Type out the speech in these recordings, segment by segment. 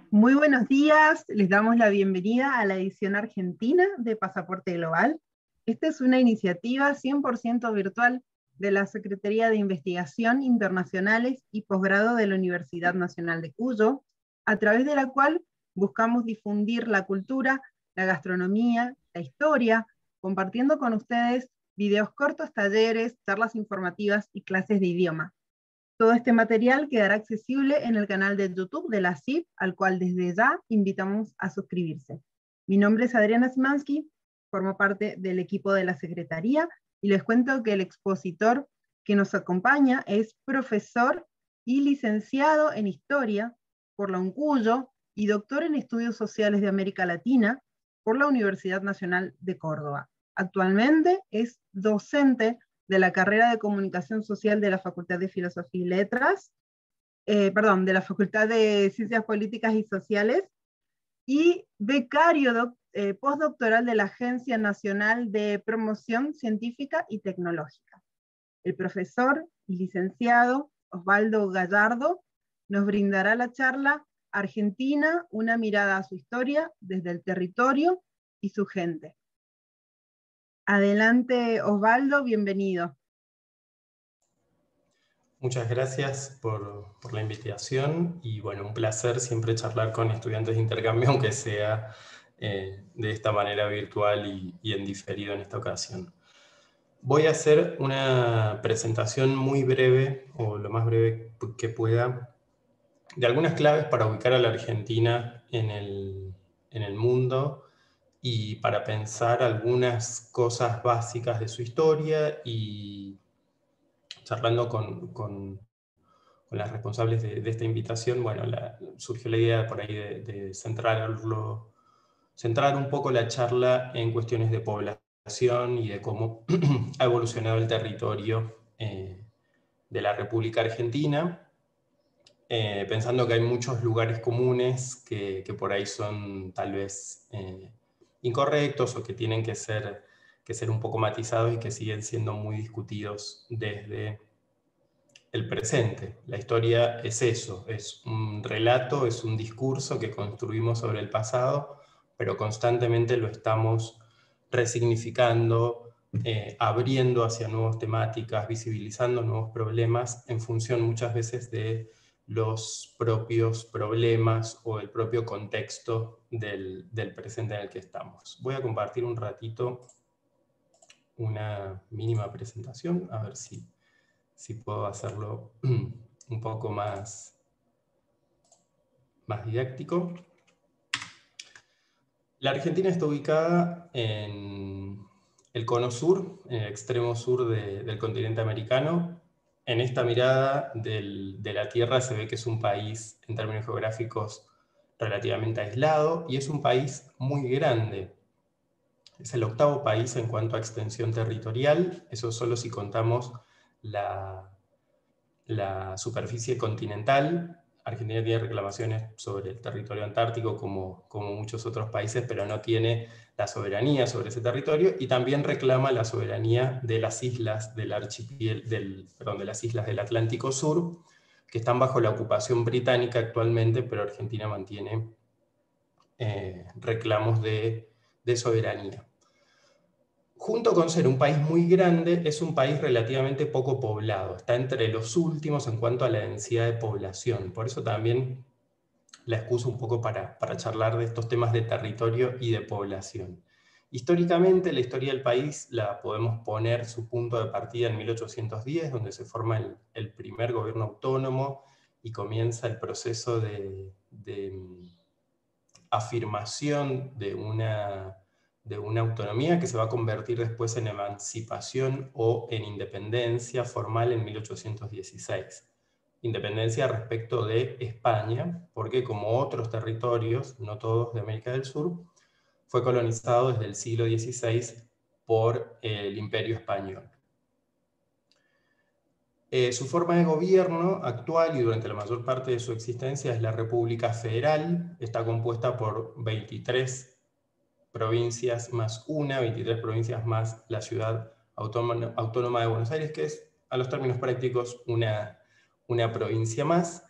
Muy buenos días, les damos la bienvenida a la edición argentina de Pasaporte Global. Esta es una iniciativa 100% virtual de la Secretaría de Investigación Internacionales y Posgrado de la Universidad Nacional de Cuyo, a través de la cual buscamos difundir la cultura, la gastronomía, la historia, compartiendo con ustedes videos cortos, talleres, charlas informativas y clases de idioma. Todo este material quedará accesible en el canal de YouTube de la CIP, al cual desde ya invitamos a suscribirse. Mi nombre es Adriana Szymanski, formo parte del equipo de la Secretaría, y les cuento que el expositor que nos acompaña es profesor y licenciado en Historia por la UNCUYO y doctor en Estudios Sociales de América Latina por la Universidad Nacional de Córdoba. Actualmente es docente de la carrera de Comunicación Social de la Facultad de Filosofía y Letras, de la Facultad de Ciencias Políticas y Sociales, y becario postdoctoral de la Agencia Nacional de Promoción Científica y Tecnológica. El profesor y licenciado Osvaldo Gallardo nos brindará la charla Argentina, una mirada a su historia desde el territorio y su gente. Adelante, Osvaldo, bienvenido. Muchas gracias por la invitación y bueno, un placer siempre charlar con estudiantes de intercambio, aunque sea de esta manera virtual y en diferido en esta ocasión. Voy a hacer una presentación muy breve, o lo más breve que pueda, de algunas claves para ubicar a la Argentina en el mundo y para pensar algunas cosas básicas de su historia y charlando con las responsables de esta invitación, bueno, surgió la idea por ahí de centrar un poco la charla en cuestiones de población y de cómo ha evolucionado el territorio de la República Argentina, pensando que hay muchos lugares comunes que por ahí son tal vez incorrectos o que tienen que ser un poco matizados y que siguen siendo muy discutidos desde el presente. La historia es eso, es un relato, es un discurso que construimos sobre el pasado, pero constantemente lo estamos resignificando, abriendo hacia nuevas temáticas, visibilizando nuevos problemas en función muchas veces de los propios problemas o el propio contexto del presente en el que estamos. Voy a compartir un ratito una mínima presentación, a ver si puedo hacerlo un poco más didáctico. La Argentina está ubicada en el cono sur, en el extremo sur del continente americano. En esta mirada de la Tierra se ve que es un país, en términos geográficos, relativamente aislado, y es un país muy grande. Es el octavo país en cuanto a extensión territorial, eso solo si contamos la superficie continental. Argentina tiene reclamaciones sobre el territorio antártico como muchos otros países, pero no tiene la soberanía sobre ese territorio, y también reclama la soberanía de las islas del de las islas del Atlántico Sur, que están bajo la ocupación británica actualmente, pero Argentina mantiene reclamos de soberanía. Junto con ser un país muy grande, es un país relativamente poco poblado. Está entre los últimos en cuanto a la densidad de población. Por eso también la excuso un poco para charlar de estos temas de territorio y de población. Históricamente, la historia del país la podemos poner su punto de partida en 1810, donde se forma el primer gobierno autónomo y comienza el proceso de afirmación de una autonomía que se va a convertir después en emancipación o en independencia formal en 1816. Independencia respecto de España, porque como otros territorios, no todos de América del Sur, fue colonizado desde el siglo XVI por el Imperio Español. Su forma de gobierno actual y durante la mayor parte de su existencia es la República Federal. Está compuesta por 23 provincias más 23 provincias más la ciudad autónoma de Buenos Aires, que es, a los términos prácticos, una provincia más.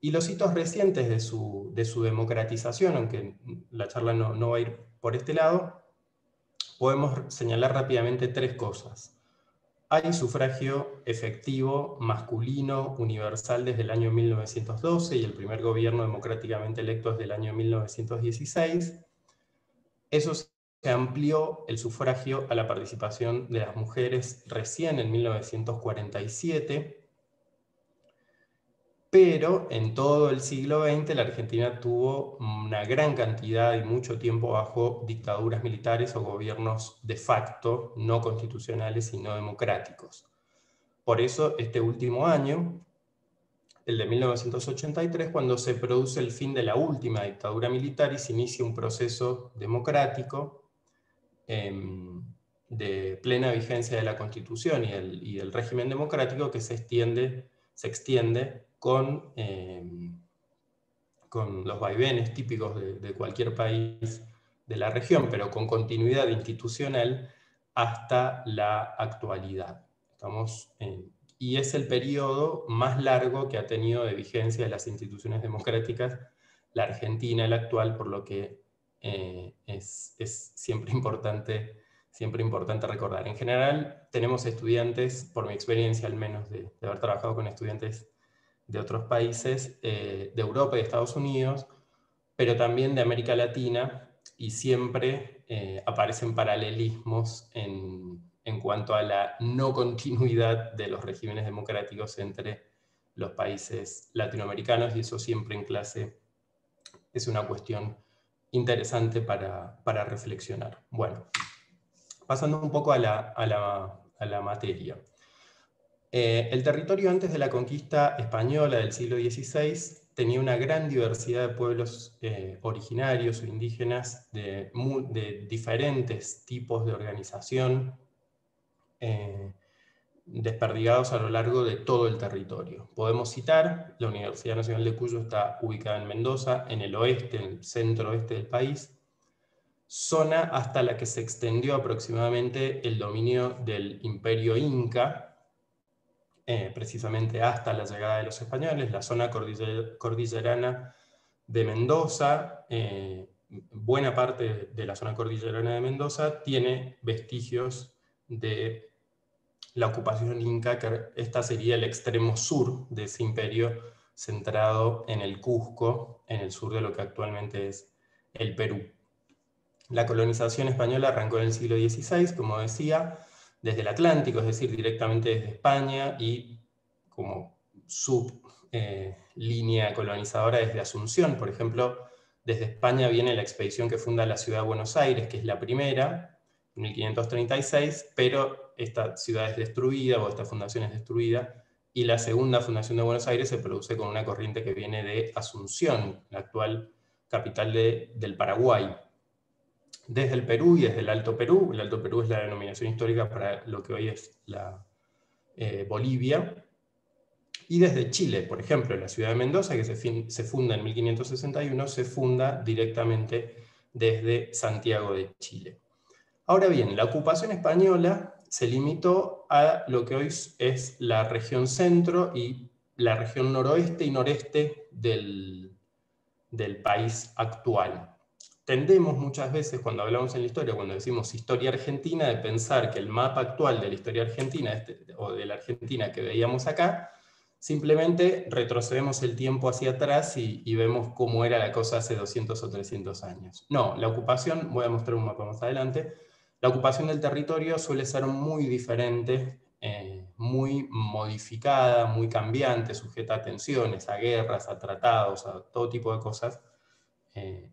Y los hitos recientes de su democratización, aunque la charla no va a ir por este lado, podemos señalar rápidamente tres cosas. Hay sufragio efectivo masculino universal desde el año 1912 y el primer gobierno democráticamente electo desde el año 1916. Eso se amplió el sufragio a la participación de las mujeres recién en 1947, pero en todo el siglo XX la Argentina tuvo una gran cantidad y mucho tiempo bajo dictaduras militares o gobiernos de facto, no constitucionales sino democráticos. Por eso este último año, el de 1983, cuando se produce el fin de la última dictadura militar y se inicia un proceso democrático de plena vigencia de la Constitución y del régimen democrático que se extiende con los vaivenes típicos de cualquier país de la región, pero con continuidad institucional hasta la actualidad. Y es el periodo más largo que ha tenido de vigencia de las instituciones democráticas la Argentina, la actual, por lo que es siempre importante recordar. En general, tenemos estudiantes, por mi experiencia al menos de haber trabajado con estudiantes de otros países, de Europa y de Estados Unidos, pero también de América Latina, y siempre aparecen paralelismos en cuanto a la no continuidad de los regímenes democráticos entre los países latinoamericanos, y eso siempre en clase es una cuestión interesante para reflexionar. Bueno, pasando un poco a la materia. El territorio antes de la conquista española del siglo XVI tenía una gran diversidad de pueblos originarios o indígenas de diferentes tipos de organización, desperdigados a lo largo de todo el territorio. Podemos citar, la Universidad Nacional de Cuyo está ubicada en Mendoza, en el oeste, en el centro-oeste del país, zona hasta la que se extendió aproximadamente el dominio del Imperio Inca, precisamente hasta la llegada de los españoles, la zona cordillerana de Mendoza. Buena parte de la zona cordillerana de Mendoza tiene vestigios de la ocupación inca, que esta sería el extremo sur de ese imperio, centrado en el Cusco, en el sur de lo que actualmente es el Perú. La colonización española arrancó en el siglo XVI, como decía, desde el Atlántico, es decir, directamente desde España, y como sublínea colonizadora desde Asunción. Por ejemplo, desde España viene la expedición que funda la ciudad de Buenos Aires, que es la primera, en 1536, pero esta ciudad es destruida, o esta fundación es destruida, y la segunda fundación de Buenos Aires se produce con una corriente que viene de Asunción, la actual capital del Paraguay. Desde el Perú y desde el Alto Perú es la denominación histórica para lo que hoy es la Bolivia, y desde Chile, por ejemplo, la ciudad de Mendoza, que se funda en 1561, se funda directamente desde Santiago de Chile. Ahora bien, la ocupación española se limitó a lo que hoy es la región centro y la región noroeste y noreste del país actual. Tendemos muchas veces, cuando hablamos en la historia, cuando decimos historia argentina, de pensar que el mapa actual de la historia argentina, o de la Argentina que veíamos acá, simplemente retrocedemos el tiempo hacia atrás y vemos cómo era la cosa hace 200 o 300 años. No, la ocupación, voy a mostrar un mapa más adelante, la ocupación del territorio suele ser muy diferente, muy modificada, muy cambiante, sujeta a tensiones, a guerras, a tratados, a todo tipo de cosas,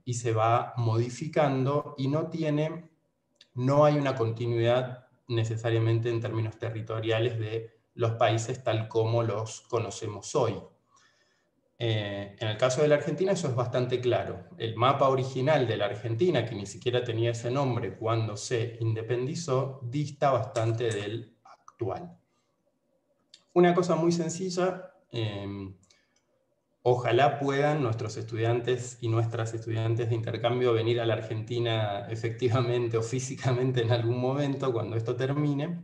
y se va modificando, y no hay una continuidad necesariamente en términos territoriales de los países tal como los conocemos hoy. En el caso de la Argentina eso es bastante claro. El mapa original de la Argentina, que ni siquiera tenía ese nombre cuando se independizó, dista bastante del actual. Una cosa muy sencilla, ojalá puedan nuestros estudiantes y nuestras estudiantes de intercambio venir a la Argentina efectivamente o físicamente en algún momento cuando esto termine,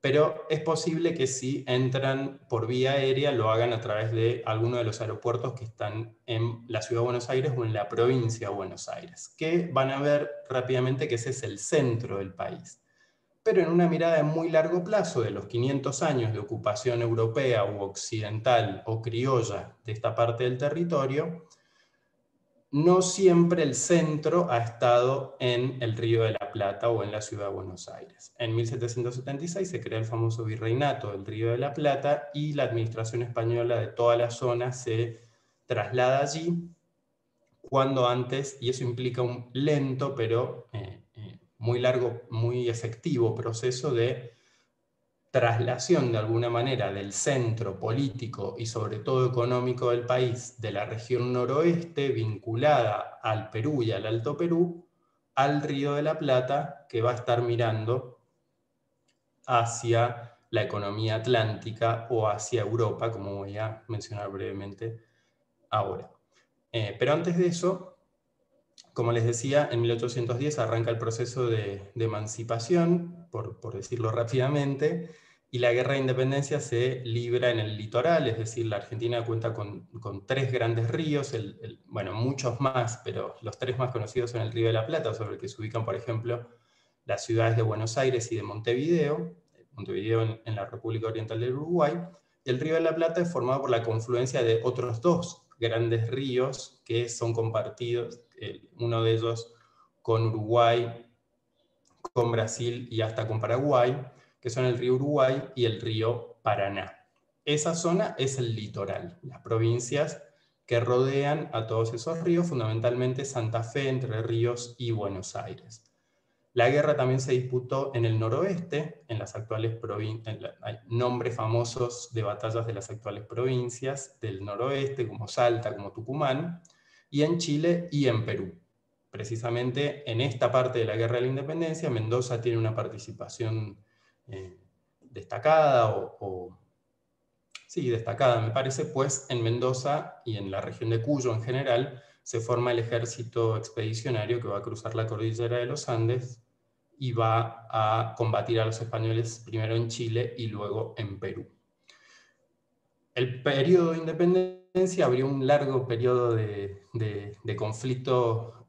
pero es posible que si entran por vía aérea lo hagan a través de alguno de los aeropuertos que están en la Ciudad de Buenos Aires o en la provincia de Buenos Aires, que van a ver rápidamente que ese es el centro del país. Pero en una mirada de muy largo plazo, de los 500 años de ocupación europea u occidental o criolla de esta parte del territorio, no siempre el centro ha estado en el Río de la Plata o en la Ciudad de Buenos Aires. En 1776 se crea el famoso virreinato del Río de la Plata y la administración española de toda la zona se traslada allí, cuando antes, y eso implica un lento pero muy largo, muy efectivo proceso de traslación de alguna manera del centro político y sobre todo económico del país, de la región noroeste vinculada al Perú y al Alto Perú, al Río de la Plata, que va a estar mirando hacia la economía atlántica o hacia Europa, como voy a mencionar brevemente ahora. Pero antes de eso, como les decía, en 1810 arranca el proceso de emancipación, por decirlo rápidamente, y la guerra de independencia se libra en el litoral, es decir, la Argentina cuenta con 3 grandes ríos, bueno, muchos más, pero los 3 más conocidos son el Río de la Plata, sobre el que se ubican, por ejemplo, las ciudades de Buenos Aires y de Montevideo en la República Oriental del Uruguay. El Río de la Plata es formado por la confluencia de otros 2 grandes ríos que son compartidos, uno de ellos con Uruguay, con Brasil y hasta con Paraguay, que son el río Uruguay y el río Paraná. Esa zona es el litoral, las provincias que rodean a todos esos ríos, fundamentalmente Santa Fe, Entre Ríos y Buenos Aires. La guerra también se disputó en el noroeste, en las actuales provincias, hay nombres famosos de batallas de las actuales provincias del noroeste, como Salta, como Tucumán, y en Chile y en Perú. Precisamente en esta parte de la Guerra de la Independencia, Mendoza tiene una participación destacada, sí, destacada me parece, pues en Mendoza y en la región de Cuyo en general, se forma el ejército expedicionario que va a cruzar la cordillera de los Andes y va a combatir a los españoles primero en Chile y luego en Perú. El periodo de independencia abrió un largo periodo de conflicto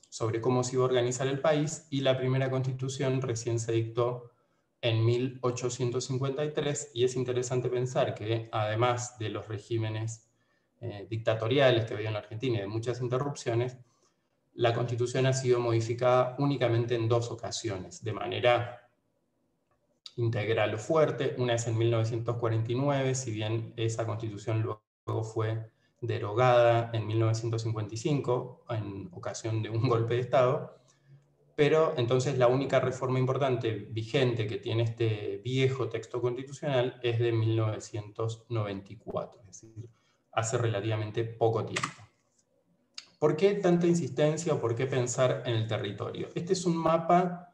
sobre cómo se iba a organizar el país, y la primera constitución recién se dictó en 1853, y es interesante pensar que además de los regímenes dictatoriales que había en la Argentina y de muchas interrupciones, la Constitución ha sido modificada únicamente en 2 ocasiones, de manera integral o fuerte. Una es en 1949, si bien esa Constitución luego fue derogada en 1955, en ocasión de un golpe de Estado, pero entonces la única reforma importante vigente que tiene este viejo texto constitucional es de 1994, es decir, hace relativamente poco tiempo. ¿Por qué tanta insistencia o por qué pensar en el territorio? Este es un mapa,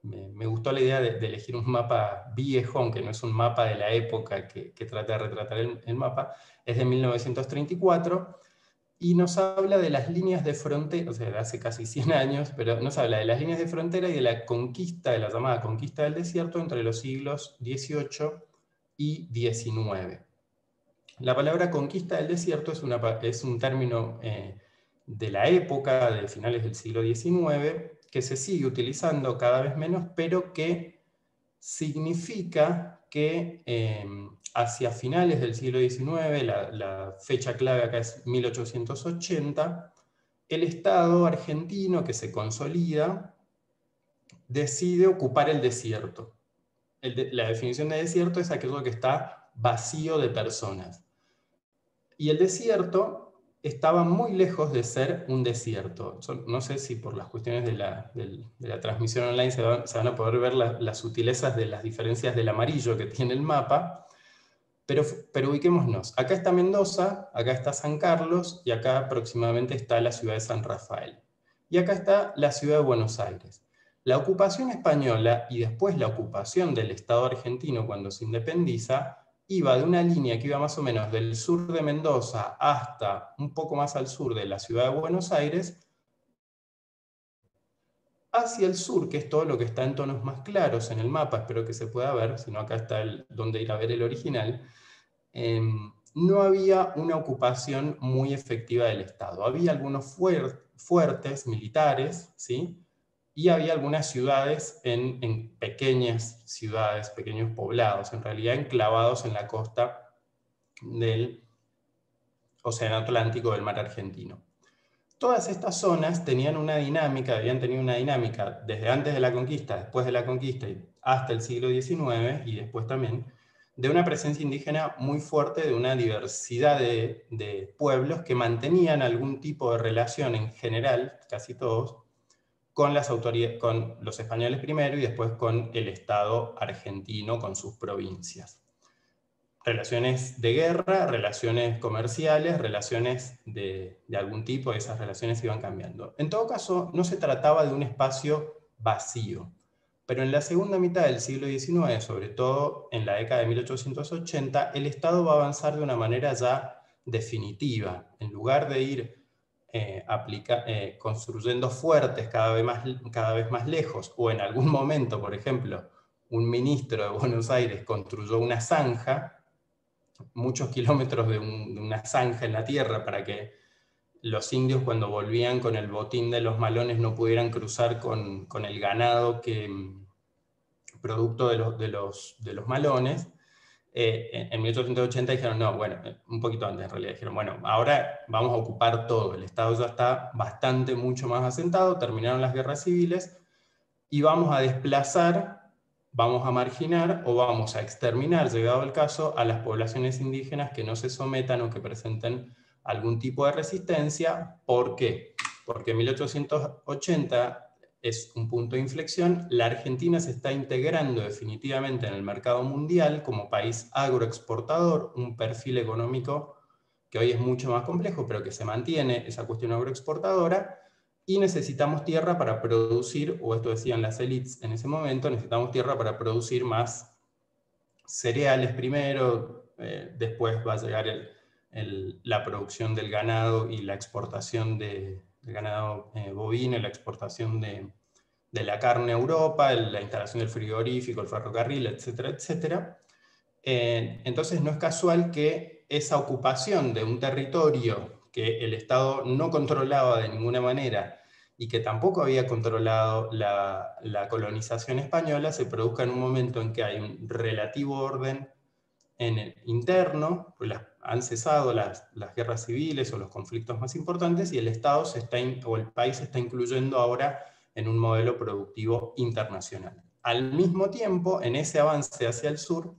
me gustó la idea de elegir un mapa viejo, aunque no es un mapa de la época que trata de retratar el mapa, es de 1934, y nos habla de las líneas de frontera, o sea, de hace casi 100 años, pero nos habla de las líneas de frontera y de la conquista, de la llamada conquista del desierto, entre los siglos XVIII y XIX. La palabra conquista del desierto es un término de la época, de finales del siglo XIX, que se sigue utilizando cada vez menos, pero que significa que hacia finales del siglo XIX, la fecha clave acá es 1880, el Estado argentino que se consolida decide ocupar el desierto. La definición de desierto es aquello que está vacío de personas. Y el desierto estaba muy lejos de ser un desierto. No sé si por las cuestiones de la transmisión online se van a poder ver las sutilezas de las diferencias del amarillo que tiene el mapa, pero ubiquémonos. Acá está Mendoza, acá está San Carlos, y acá aproximadamente está la ciudad de San Rafael. Y acá está la ciudad de Buenos Aires. La ocupación española y después la ocupación del Estado argentino cuando se independiza iba de una línea que iba más o menos del sur de Mendoza hasta un poco más al sur de la ciudad de Buenos Aires, hacia el sur, que es todo lo que está en tonos más claros en el mapa, espero que se pueda ver, si no acá está donde ir a ver el original, no había una ocupación muy efectiva del Estado. Había algunos fuertes militares, ¿sí? Y había algunas ciudades en pequeñas ciudades, pequeños poblados, en realidad enclavados en la costa del Océano Atlántico del mar Argentino. Todas estas zonas tenían una dinámica, habían tenido una dinámica desde antes de la conquista, después de la conquista y hasta el siglo XIX y después también, de una presencia indígena muy fuerte, de una diversidad de pueblos que mantenían algún tipo de relación en general, casi todos, con las autoridades, con los españoles primero y después con el Estado argentino, con sus provincias. Relaciones de guerra, relaciones comerciales, relaciones de algún tipo, esas relaciones iban cambiando. En todo caso, no se trataba de un espacio vacío, pero en la segunda mitad del siglo XIX, sobre todo en la década de 1880, el Estado va a avanzar de una manera ya definitiva. En lugar de ir construyendo fuertes cada vez más lejos, o en algún momento, por ejemplo, un ministro de Buenos Aires construyó una zanja, muchos kilómetros de una zanja en la tierra para que los indios cuando volvían con el botín de los malones no pudieran cruzar con el ganado producto de los malones. En 1880 dijeron, no, bueno, un poquito antes en realidad, dijeron, bueno, ahora vamos a ocupar todo, el Estado ya está bastante, mucho más asentado, terminaron las guerras civiles, y vamos a desplazar, vamos a marginar o vamos a exterminar, llegado el caso, a las poblaciones indígenas que no se sometan o que presenten algún tipo de resistencia. ¿Por qué? Porque en 1880 es un punto de inflexión, la Argentina se está integrando definitivamente en el mercado mundial como país agroexportador, un perfil económico que hoy es mucho más complejo, pero que se mantiene esa cuestión agroexportadora, y necesitamos tierra para producir, o esto decían las élites en ese momento, necesitamos tierra para producir más cereales primero, después va a llegar la producción del ganado y la exportación del ganado bovino, y la exportación de la carne a Europa, la instalación del frigorífico, el ferrocarril, etcétera, etcétera. Entonces no es casual que esa ocupación de un territorio que el Estado no controlaba de ninguna manera y que tampoco había controlado la colonización española se produzca en un momento en que hay un relativo orden en el interno, pues han cesado las guerras civiles o los conflictos más importantes, y el Estado o el país se está incluyendo ahora en un modelo productivo internacional. Al mismo tiempo, en ese avance hacia el sur,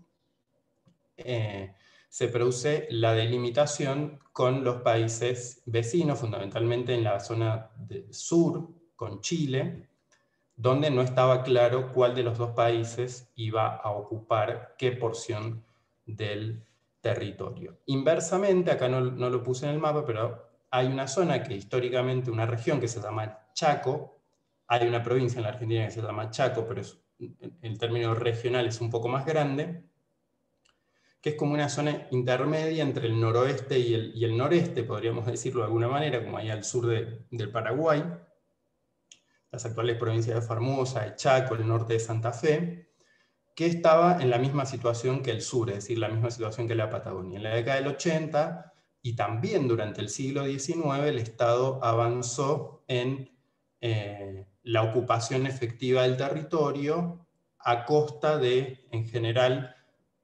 se produce la delimitación con los países vecinos, fundamentalmente en la zona sur, con Chile, donde no estaba claro cuál de los dos países iba a ocupar qué porción del territorio. Inversamente, acá no lo puse en el mapa, pero hay una zona que históricamente, una región que se llama Chaco, hay una provincia en la Argentina que se llama Chaco, pero el término regional es un poco más grande, que es como una zona intermedia entre el noroeste y el noreste, podríamos decirlo de alguna manera, como ahí al sur del Paraguay, las actuales provincias de Formosa, de Chaco, el norte de Santa Fe, que estaba en la misma situación que el sur, es decir, la misma situación que la Patagonia. En la década del 80 y también durante el siglo XIX, el Estado avanzó en la ocupación efectiva del territorio a costa de, en general,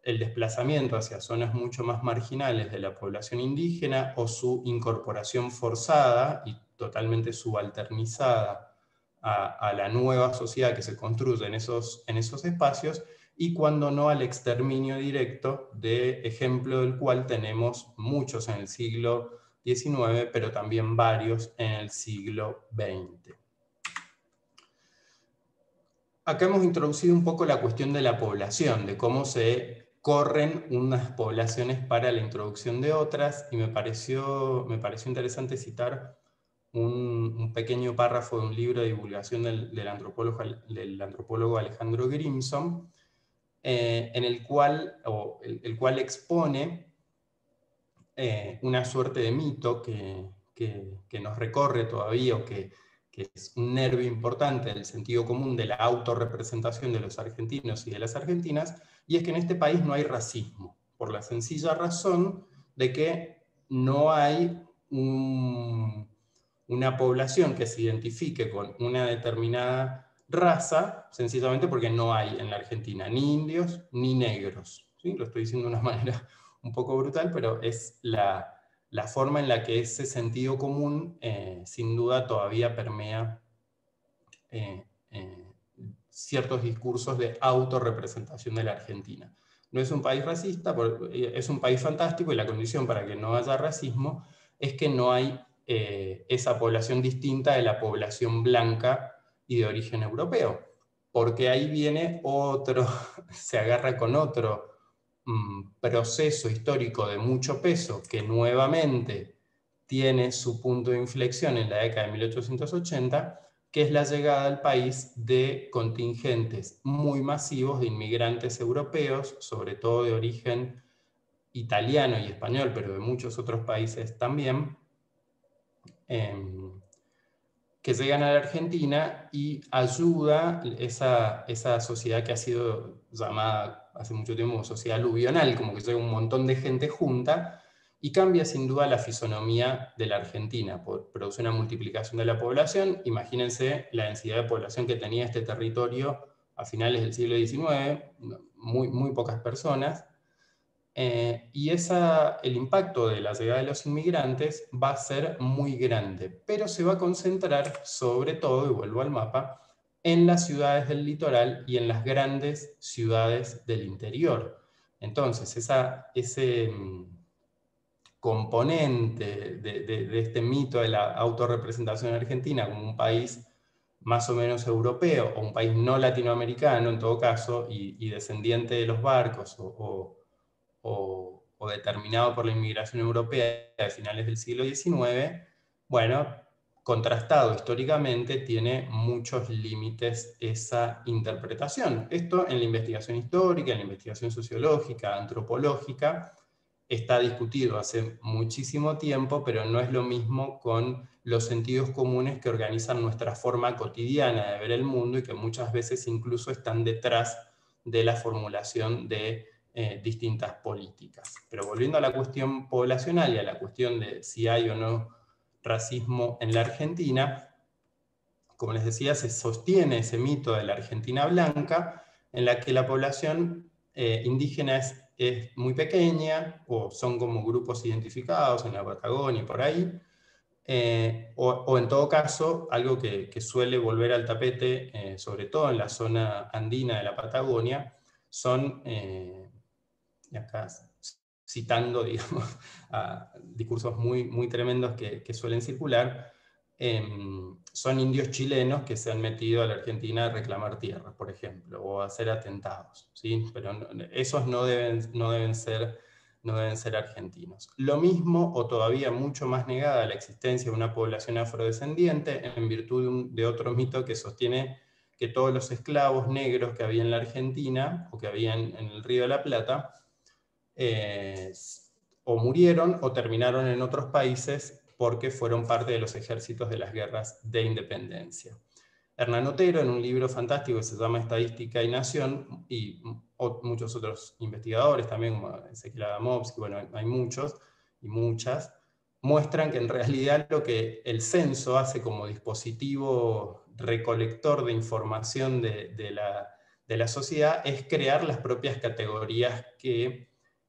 el desplazamiento hacia zonas mucho más marginales de la población indígena o su incorporación forzada y totalmente subalternizada a la nueva sociedad que se construye en esos espacios, y cuando no al exterminio directo, de ejemplo del cual tenemos muchos en el siglo XIX, pero también varios en el siglo XX. Acá hemos introducido un poco la cuestión de la población, de cómo se corren unas poblaciones para la introducción de otras, y me pareció interesante citar un pequeño párrafo de un libro de divulgación del antropólogo Alejandro Grimson, en el cual expone una suerte de mito que nos recorre todavía, o que que es un nervio importante del sentido común de la autorrepresentación de los argentinos y de las argentinas, y es que en este país no hay racismo, por la sencilla razón de que no hay una población que se identifique con una determinada raza, sencillamente porque no hay en la Argentina ni indios ni negros. ¿Sí? Lo estoy diciendo de una manera un poco brutal, pero es la forma en la que ese sentido común sin duda todavía permea ciertos discursos de autorrepresentación de la Argentina. No es un país racista, es un país fantástico, y la condición para que no haya racismo es que no hay esa población distinta de la población blanca y de origen europeo, porque ahí viene otro, se agarra con otro proceso histórico de mucho peso que nuevamente tiene su punto de inflexión en la década de 1880, que es la llegada al país de contingentes muy masivos de inmigrantes europeos, sobre todo de origen italiano y español, pero de muchos otros países también, que llegan a la Argentina y ayuda esa sociedad que ha sido llamada hace mucho tiempo sociedad aluvional, como que llega un montón de gente junta, y cambia sin duda la fisonomía de la Argentina, produce una multiplicación de la población. Imagínense la densidad de población que tenía este territorio a finales del siglo XIX, muy pocas personas, y el impacto de la llegada de los inmigrantes va a ser muy grande, pero se va a concentrar sobre todo, y vuelvo al mapa, en las ciudades del litoral y en las grandes ciudades del interior. Entonces, ese componente de este mito de la autorrepresentación argentina como un país más o menos europeo, o un país no latinoamericano en todo caso, y descendiente de los barcos, o determinado por la inmigración europea de finales del siglo XIX, bueno, contrastado históricamente, tiene muchos límites esa interpretación. Esto en la investigación histórica, en la investigación sociológica, antropológica, está discutido hace muchísimo tiempo, pero no es lo mismo con los sentidos comunes que organizan nuestra forma cotidiana de ver el mundo y que muchas veces incluso están detrás de la formulación de distintas políticas. Pero volviendo a la cuestión poblacional y a la cuestión de si hay o no racismo en la Argentina, como les decía, se sostiene ese mito de la Argentina blanca, en la que la población indígena es muy pequeña, o son como grupos identificados en la Patagonia y por ahí, o en todo caso, algo que suele volver al tapete, sobre todo en la zona andina de la Patagonia, son, y acá citando, digamos, a discursos muy tremendos que suelen circular, son indios chilenos que se han metido a la Argentina a reclamar tierras, por ejemplo, o a hacer atentados, ¿sí? Pero esos no deben ser argentinos. Lo mismo, o todavía mucho más negada, la existencia de una población afrodescendiente en virtud de otro mito que sostiene que todos los esclavos negros que había en la Argentina, o que había en el Río de la Plata, o murieron o terminaron en otros países porque fueron parte de los ejércitos de las guerras de independencia. Hernán Otero, en un libro fantástico que se llama Estadística y Nación, y muchos otros investigadores también, como Ezequiel Adamowski, bueno, hay muchos y muchas, muestran que en realidad lo que el censo hace como dispositivo recolector de información de la sociedad es crear las propias categorías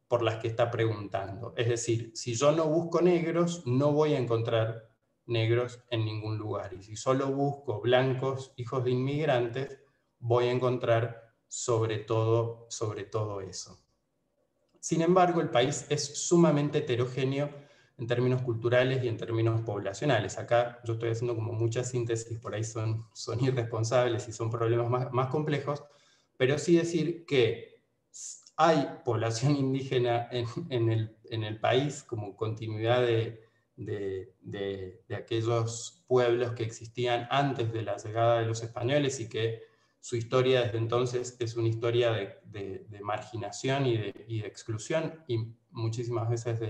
por las que está preguntando. Es decir, si yo no busco negros, no voy a encontrar negros en ningún lugar. Y si solo busco blancos, hijos de inmigrantes, voy a encontrar sobre todo eso. Sin embargo, el país es sumamente heterogéneo en términos culturales y en términos poblacionales. Acá yo estoy haciendo como muchas síntesis, por ahí son irresponsables y son problemas más complejos, pero sí decir que hay población indígena en el país como continuidad de aquellos pueblos que existían antes de la llegada de los españoles, y que su historia desde entonces es una historia de marginación y de exclusión, y muchísimas veces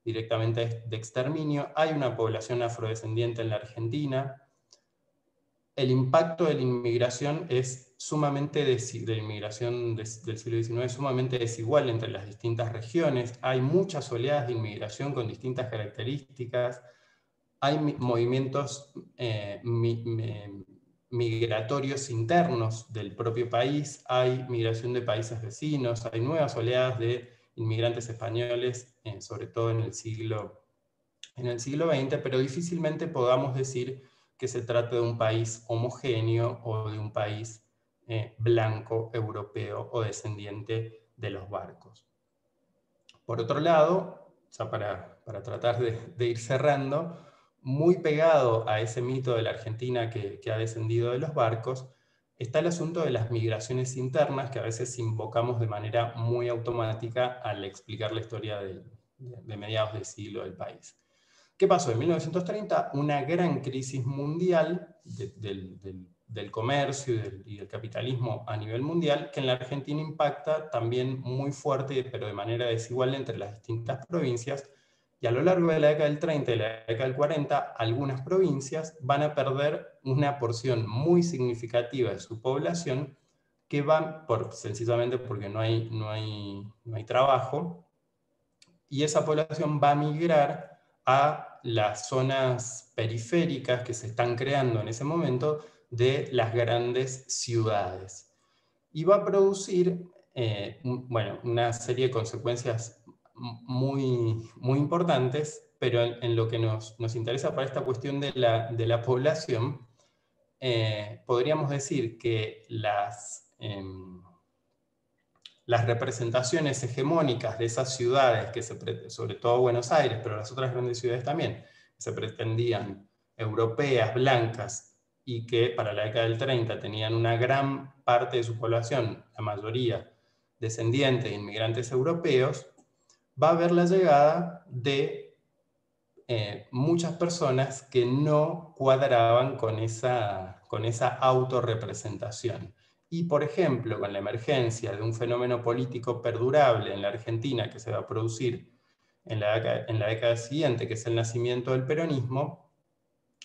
directamente de exterminio. Hay una población afrodescendiente en la Argentina, el impacto de la inmigración es sumamente de la inmigración del siglo XIX es sumamente desigual entre las distintas regiones. Hay muchas oleadas de inmigración con distintas características. Hay movimientos migratorios internos del propio país, hay migración de países vecinos, hay nuevas oleadas de inmigrantes españoles, sobre todo en el siglo XX, pero difícilmente podamos decir que se trata de un país homogéneo o de un país blanco, europeo o descendiente de los barcos. Por otro lado, ya para tratar de ir cerrando, muy pegado a ese mito de la Argentina que ha descendido de los barcos, está el asunto de las migraciones internas que a veces invocamos de manera muy automática al explicar la historia de mediados del siglo del país. ¿Qué pasó? En 1930, una gran crisis mundial del comercio y del capitalismo a nivel mundial, que en la Argentina impacta también muy fuerte, pero de manera desigual entre las distintas provincias, y a lo largo de la década del 30 y la década del 40, algunas provincias van a perder una porción muy significativa de su población que van, sencillamente porque no hay trabajo, y esa población va a migrar a las zonas periféricas que se están creando en ese momento de las grandes ciudades. Y va a producir una serie de consecuencias muy importantes, pero en lo que nos interesa para esta cuestión de la población, podríamos decir que las representaciones hegemónicas de esas ciudades, sobre todo Buenos Aires, pero las otras grandes ciudades también, que se pretendían europeas, blancas, y que para la década del 30 tenían una gran parte de su población, la mayoría descendientes de inmigrantes europeos, va a haber la llegada de muchas personas que no cuadraban con esa autorrepresentación. Y, por ejemplo, con la emergencia de un fenómeno político perdurable en la Argentina que se va a producir en la década siguiente, que es el nacimiento del peronismo,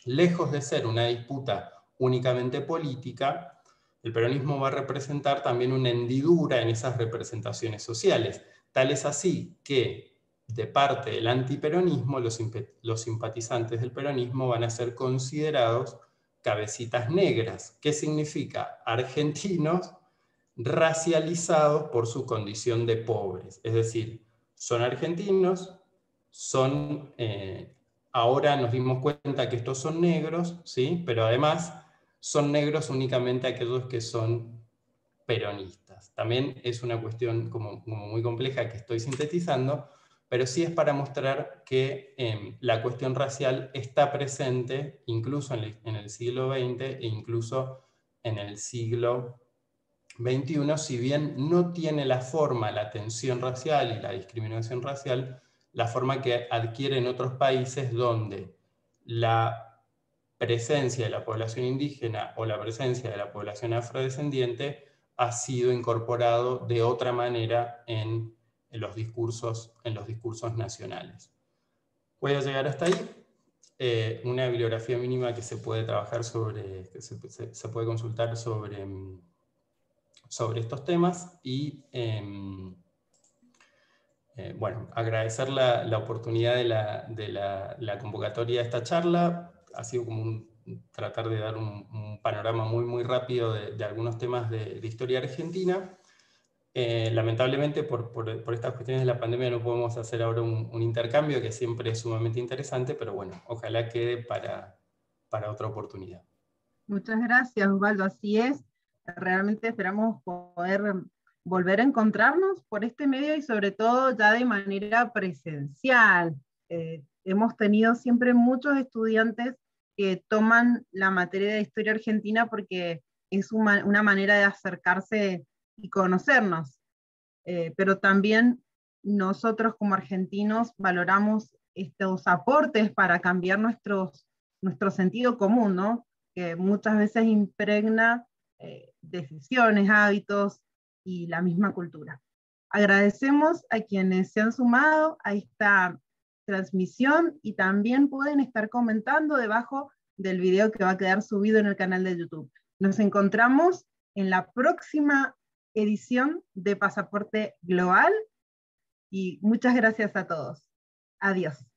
lejos de ser una disputa únicamente política, el peronismo va a representar también una hendidura en esas representaciones sociales. Tal es así que, de parte del antiperonismo, los simpatizantes del peronismo van a ser considerados cabecitas negras. ¿Qué significa? Argentinos racializados por su condición de pobres. Es decir, son argentinos, ahora nos dimos cuenta que estos son negros, ¿sí? Pero además son negros únicamente aquellos que son peronistas. También es una cuestión como muy compleja que estoy sintetizando, pero sí es para mostrar que la cuestión racial está presente incluso en el siglo XX e incluso en el siglo XXI, si bien no tiene la forma, la tensión racial y la discriminación racial, la forma que adquiere en otros países donde la presencia de la población indígena o la presencia de la población afrodescendiente ha sido incorporado de otra manera en los discursos nacionales. Voy a llegar hasta ahí. Una bibliografía mínima que se puede trabajar que se puede consultar sobre estos temas y agradecer la oportunidad de la convocatoria de esta charla. Ha sido como tratar de dar un panorama muy rápido de algunos temas de historia argentina. Lamentablemente por estas cuestiones de la pandemia no podemos hacer ahora un intercambio que siempre es sumamente interesante, pero bueno, ojalá quede para otra oportunidad. Muchas gracias, Osvaldo. Así es. Realmente esperamos poder volver a encontrarnos por este medio y sobre todo ya de manera presencial. Hemos tenido siempre muchos estudiantes que toman la materia de historia argentina porque es una manera de acercarse y conocernos. Pero también nosotros como argentinos valoramos estos aportes para cambiar nuestro sentido común, ¿no? Que muchas veces impregna decisiones, hábitos y la misma cultura. Agradecemos a quienes se han sumado a esta transmisión y también pueden estar comentando debajo del video que va a quedar subido en el canal de YouTube. Nos encontramos en la próxima edición de Pasaporte Global y muchas gracias a todos. Adiós.